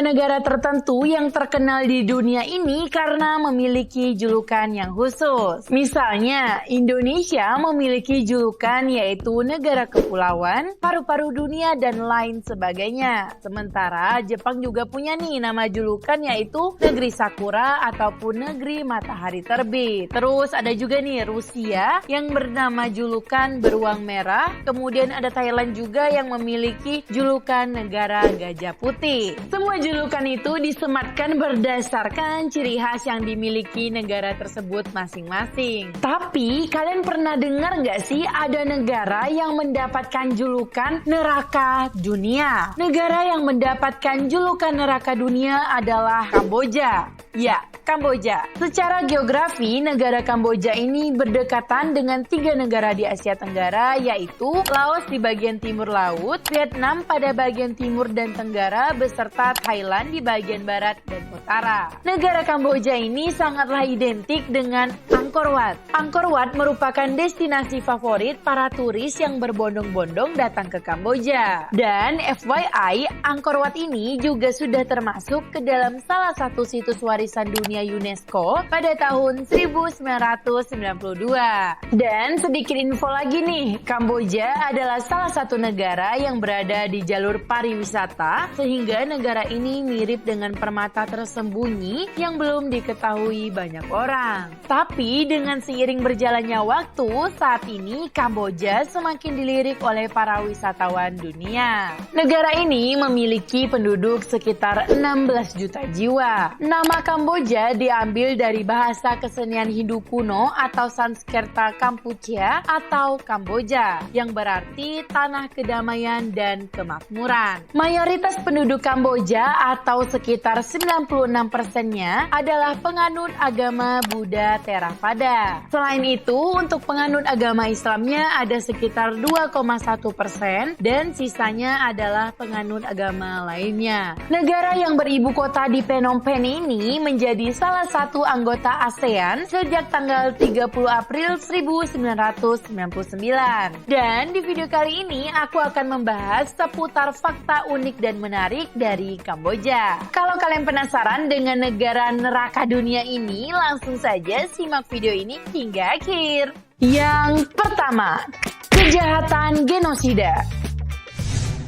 negara tertentu yang terkenal di dunia ini karena memiliki julukan yang khusus. Misalnya, Indonesia memiliki julukan yaitu negara kepulauan, paru-paru dunia, dan lain sebagainya. Sementara Jepang juga punya nih nama julukan yaitu negeri sakura ataupun negeri matahari terbit. Terus ada juga nih Rusia yang bernama julukan beruang merah. Kemudian ada Thailand juga yang memiliki julukan negara gajah putih. Semua julukan itu disematkan berdasarkan ciri khas yang dimiliki negara tersebut masing-masing. Tapi kalian pernah dengar nggak sih ada negara yang mendapatkan julukan neraka dunia? Negara yang mendapatkan julukan neraka dunia adalah Kamboja. Ya, Kamboja. Secara geografi, negara Kamboja ini berdekatan dengan 3 negara di Asia Tenggara, yaitu Laos di bagian timur laut, Vietnam pada bagian timur dan tenggara, beserta Thailand di bagian barat dan utara. Negara Kamboja ini sangatlah identik dengan Angkor Wat. Angkor Wat merupakan destinasi favorit para turis yang berbondong-bondong datang ke Kamboja. Dan FYI, Angkor Wat ini juga sudah termasuk ke dalam salah satu situs warisan dunia UNESCO pada tahun 1992. Dan sedikit info lagi nih, Kamboja adalah salah satu negara yang berada di jalur pariwisata, sehingga negara ini mirip dengan permata tersembunyi yang belum diketahui banyak orang. Tapi dengan seiring berjalannya waktu, saat ini Kamboja semakin dilirik oleh para wisatawan dunia. Negara ini memiliki penduduk sekitar 16 juta jiwa. Nama Kamboja diambil dari bahasa kesenian Hindu kuno atau Sanskerta Kampuchea atau Kamboja, yang berarti tanah kedamaian dan kemakmuran. Mayoritas penduduk Kamboja atau sekitar 96%-nya adalah penganut agama Buddha Theravada. Selain itu, untuk penganut agama Islamnya ada sekitar 2,1% dan sisanya adalah penganut agama lainnya. Negara yang beribu kota di Phnom Penh ini menjadi salah satu anggota ASEAN sejak tanggal 30 April 1999. Dan di video kali ini aku akan membahas seputar fakta unik dan menarik dari Kamboja. Kalau kalian penasaran dengan negara neraka dunia ini, langsung saja simak video ini hingga akhir. Yang pertama, kejahatan genosida.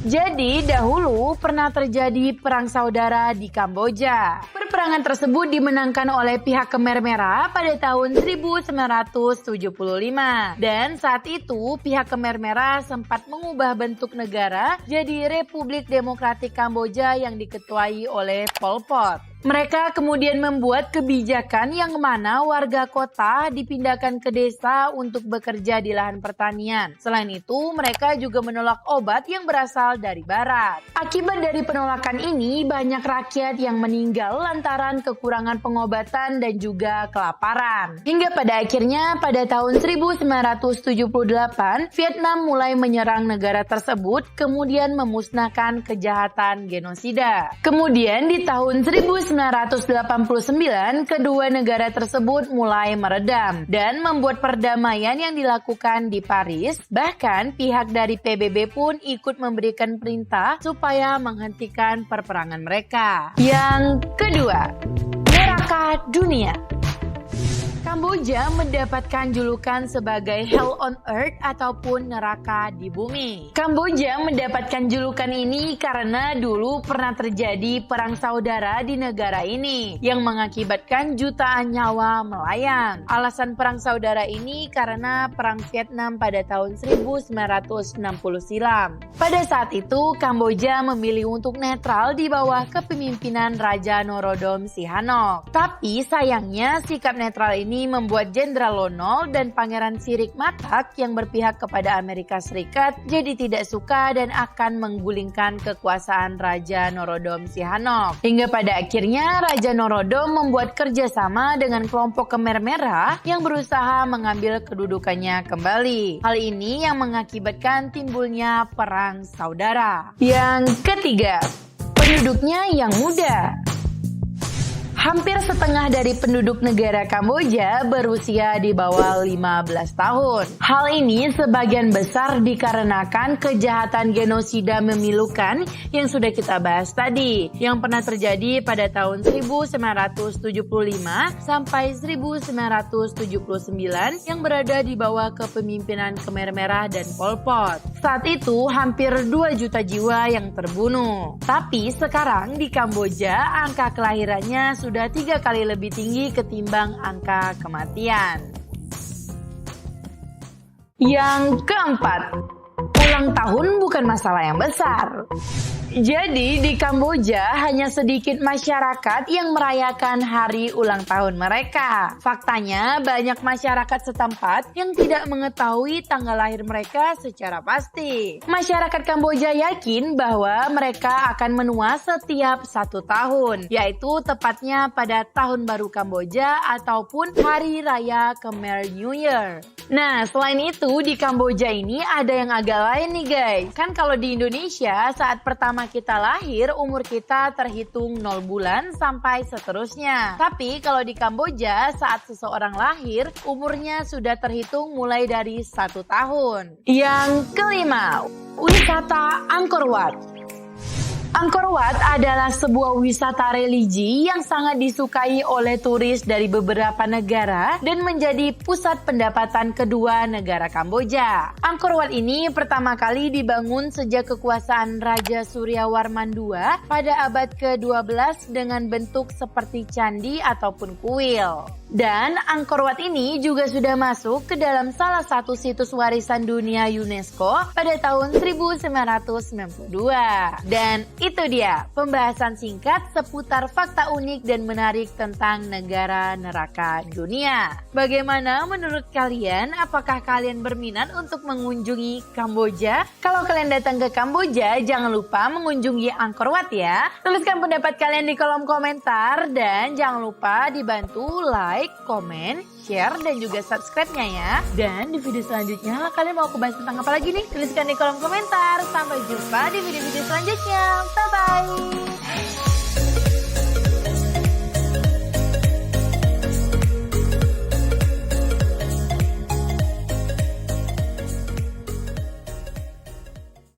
Jadi dahulu pernah terjadi perang saudara di Kamboja. Peperangan tersebut dimenangkan oleh pihak Khmer Merah pada tahun 1975. Dan saat itu pihak Khmer Merah sempat mengubah bentuk negara jadi Republik Demokratik Kamboja yang diketuai oleh Pol Pot. Mereka kemudian membuat kebijakan yang mana warga kota dipindahkan ke desa untuk bekerja di lahan pertanian. Selain itu, mereka juga menolak obat yang berasal dari barat. Akibat dari penolakan ini, banyak rakyat yang meninggal lantaran kekurangan pengobatan dan juga kelaparan. Hingga pada akhirnya pada tahun 1978, Vietnam mulai menyerang negara tersebut, kemudian memusnahkan kejahatan genosida. Kemudian di tahun 1989, kedua negara tersebut mulai meredam dan membuat perdamaian yang dilakukan di Paris. Bahkan pihak dari PBB pun ikut memberikan perintah supaya menghentikan perperangan mereka. Yang kedua, neraka dunia. Kamboja mendapatkan julukan sebagai Hell on Earth ataupun neraka di bumi. Kamboja mendapatkan julukan ini karena dulu pernah terjadi perang saudara di negara ini yang mengakibatkan jutaan nyawa melayang. Alasan perang saudara ini karena perang Vietnam pada tahun 1960 silam. Pada saat itu Kamboja memilih untuk netral di bawah kepemimpinan Raja Norodom Sihanouk. Tapi sayangnya sikap netral ini membuat Jenderal Lon dan Pangeran Sirik Matak yang berpihak kepada Amerika Serikat jadi tidak suka dan akan menggulingkan kekuasaan Raja Norodom Sihanouk. Hingga pada akhirnya Raja Norodom membuat kerjasama dengan kelompok Khmer Merah yang berusaha mengambil kedudukannya kembali. Hal ini yang mengakibatkan timbulnya perang saudara. Yang ketiga, penduduknya yang muda. Hampir setengah dari penduduk negara Kamboja berusia di bawah 15 tahun. Hal ini sebagian besar dikarenakan kejahatan genosida memilukan yang sudah kita bahas tadi, yang pernah terjadi pada tahun 1975 sampai 1979 yang berada di bawah kepemimpinan Khmer Merah dan Pol Pot. Saat itu hampir 2 juta jiwa yang terbunuh. Tapi sekarang di Kamboja angka kelahirannya sudah 3 kali lebih tinggi ketimbang angka kematian. Yang keempat, ulang tahun bukan masalah yang besar. Jadi di Kamboja hanya sedikit masyarakat yang merayakan hari ulang tahun mereka. Faktanya banyak masyarakat setempat yang tidak mengetahui tanggal lahir mereka secara pasti. Masyarakat Kamboja yakin bahwa mereka akan menua setiap 1 tahun, yaitu tepatnya pada Tahun Baru Kamboja ataupun Hari Raya Khmer New Year. Nah, selain itu di Kamboja ini ada yang agak lain nih guys. Kan kalau di Indonesia saat pertama kita lahir, umur kita terhitung 0 bulan sampai seterusnya. Tapi kalau di Kamboja saat seseorang lahir, umurnya sudah terhitung mulai dari 1 tahun. Yang kelima, wisata Angkor Wat. Angkor Wat adalah sebuah wisata religi yang sangat disukai oleh turis dari beberapa negara dan menjadi pusat pendapatan kedua negara Kamboja. Angkor Wat ini pertama kali dibangun sejak kekuasaan Raja Suryawarman II pada abad ke-12 dengan bentuk seperti candi ataupun kuil. Dan Angkor Wat ini juga sudah masuk ke dalam salah satu situs warisan dunia UNESCO pada tahun 1992. Dan itu dia pembahasan singkat seputar fakta unik dan menarik tentang negara neraka dunia. Bagaimana menurut kalian? Apakah kalian berminat untuk mengunjungi Kamboja? Kalau kalian datang ke Kamboja, jangan lupa mengunjungi Angkor Wat ya. Tuliskan pendapat kalian di kolom komentar dan jangan lupa dibantu like, komen, share, dan juga subscribe-nya ya. Dan di video selanjutnya kalian mau aku bahas tentang apa lagi nih? Tuliskan di kolom komentar. Sampai jumpa di video-video selanjutnya. Bye-bye.